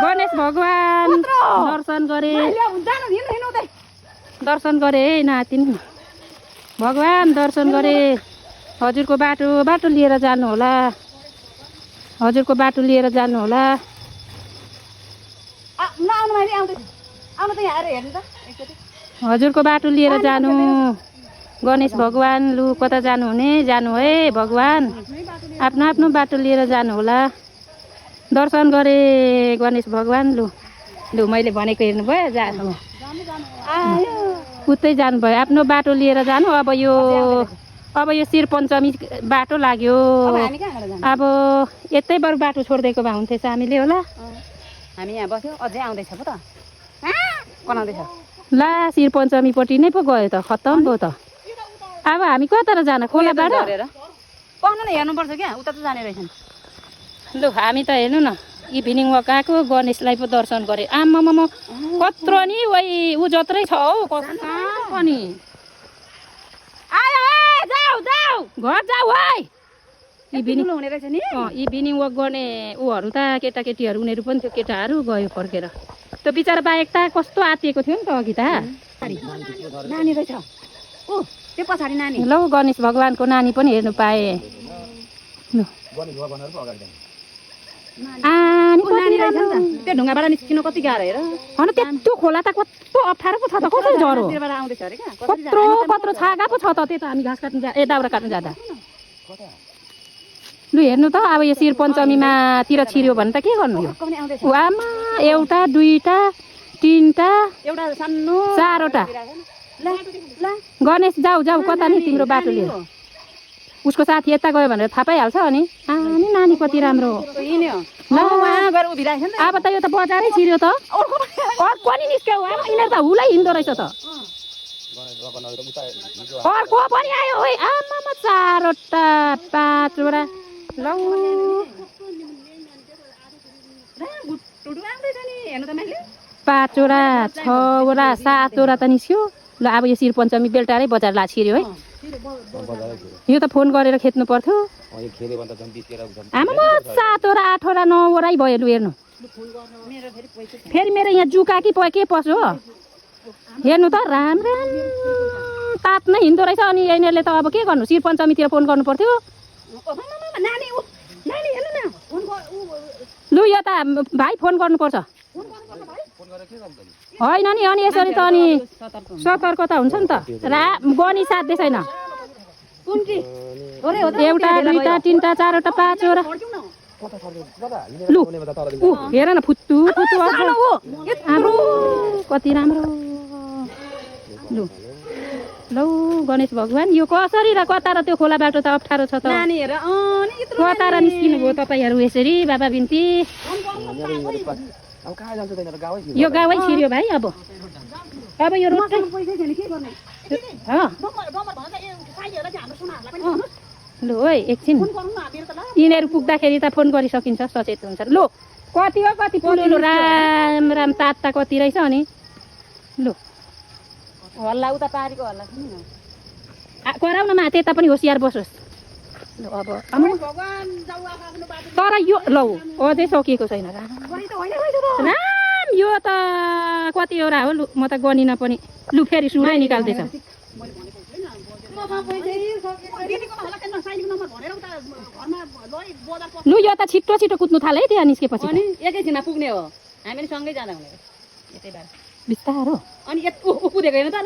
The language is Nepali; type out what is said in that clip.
गणेश भगवान दर्शन गरे है नातिन भगवान दर्शन गरे हजुरको बाटो लिएर जानु होला हजुरको बाटो लिएर जानु होला हजुरको बाटो लिएर जानु गणेश भगवान लु कता जानुहुने जानु है भगवान आफ्नो आफ्नो बाटो लिएर जानु होला दर्शन गरे गणेश भगवान लु मैले भनेको हेर्नुभयो जानु उतै जानुभयो आफ्नो बाटो लिएर जानु अब यो शिर पञ्चमी बाटो लाग्यो अब यतैबाट बाटो छोडिदिएको भए हुन्थेछ हामीले होला हामी यहाँ बस्यो अझै आउँदैछ पो त बनाउँदैछ ला शिर पञ्चमीपट्टि नै पो गयो त खत्तम भयो त अब हामी कता जान खोलाबाट पढ्नु न हेर्नुपर्छ क्या उता त जाने रहेछन् लु हामी त हेर्नु न इभिनिङ वक आएको गणेशलाई पो दर्शन गरे आमामा कत्रो नि वही ऊ जत्रै छ हौ कहाँ पनि घर जाऊ है इभिनिङ हुने रहेछ नि इभिनिङ वक गर्ने ऊहरू त केटाकेटीहरू उनीहरू पनि थियो केटाहरू गयो फर्केर त्यो बिचरा बाइक त कस्तो आतिएको थियो नि त अघि त नानी रहेछ ओ त्यो पछाडि नानी लौ गणेश भगवानको नानी पनि हेर्नु पाए त्यो ढुङ्गाबाट निस्किनु कति गाह्रो हेर होइन त्यो खोला त कस्तो अप्ठ्यारो पो छ त कसरी झरो आउँदैछ अरे क्या कत्रो छागा पो छ त त्यता हामी घाँस काट्नु दाउरा काट्नु जाँदा लु हेर्नु त अब यो शिर पञ्चमीमा तिर छिर्यो भने त के गर्नु यो आमा एउटा दुईटा तिनटा एउटा सानो चारवटा गणेश जाऊ कता नि तिम्रो बाटो लिएर उसको साथी यता गयो भनेर थाहा पाइहाल्छ अनि आनी नानी कति राम्रो अब त यो त बजारै छिर्यो त अर्को नि निस्क्यो यिनीहरू त हुलै हिँड्दो रहेछ त अर्को पनि आयो है आमामा चारवटा पाँचवटा लौ पाँचवटा छवटा सातवटा त निस्क्यो ल अब यो शिर पञ्चमी बेलटारै बजार ला छिर्यो है यो त फोन गरेर खेद्नु पर्थ्यो आमा सातवटा आठवटा नौवटै भयो लु हेर्नु फेरि मेरो यहाँ जुका कि के पस्यो हो हेर्नु त राम तात नै हिँड्दो रहेछ अनि यिनीहरूले त अब के गर्नु शिर पञ्चमीतिर फोन गर्नु पर्थ्यो लु यो त भाइ फोन गर्नुपर्छ होइन नि अनि यसरी त अनि सतर्कता हुन्छ नि त गनी साध्य छैन एउटा दुईटा तिनटा चारवटा पाँचवटा लु हेर न फुत्तु कति राम्रो लु लौ गणेश भगवान यो कसरी र कता र त्यो खोला बाटो त अप्ठ्यारो छ त कता र निस्किनु भयो तपाईँहरू यसरी बाबा बिन्ती यो गाउँै छिर्यो भाइ अब यो रोड लु है एकछिन यिनीहरू पुग्दाखेरि त फोन गरिसकिन्छ सचेत हुन्छ लु कति हो कति पुलुलु राम तात कति रहेछ अनि लु हल्ला उता पारीको हल्ला कराउन मा त्यता पनि होसियार बसोस् ल अब तर यो लौ अझै सकिएको छैन राम यो त कतिवटा हो लु म त गनिनँ पनि लु फेरि सुरै निकाल्दैछ लु यो त छिटो कुद्नु थाले है त्यहाँ निस्केपछि एकैछिनमा पुग्ने हो हामी सँगै जाँदा हुने बिस्तारो अनि कुदेको हेर्नु त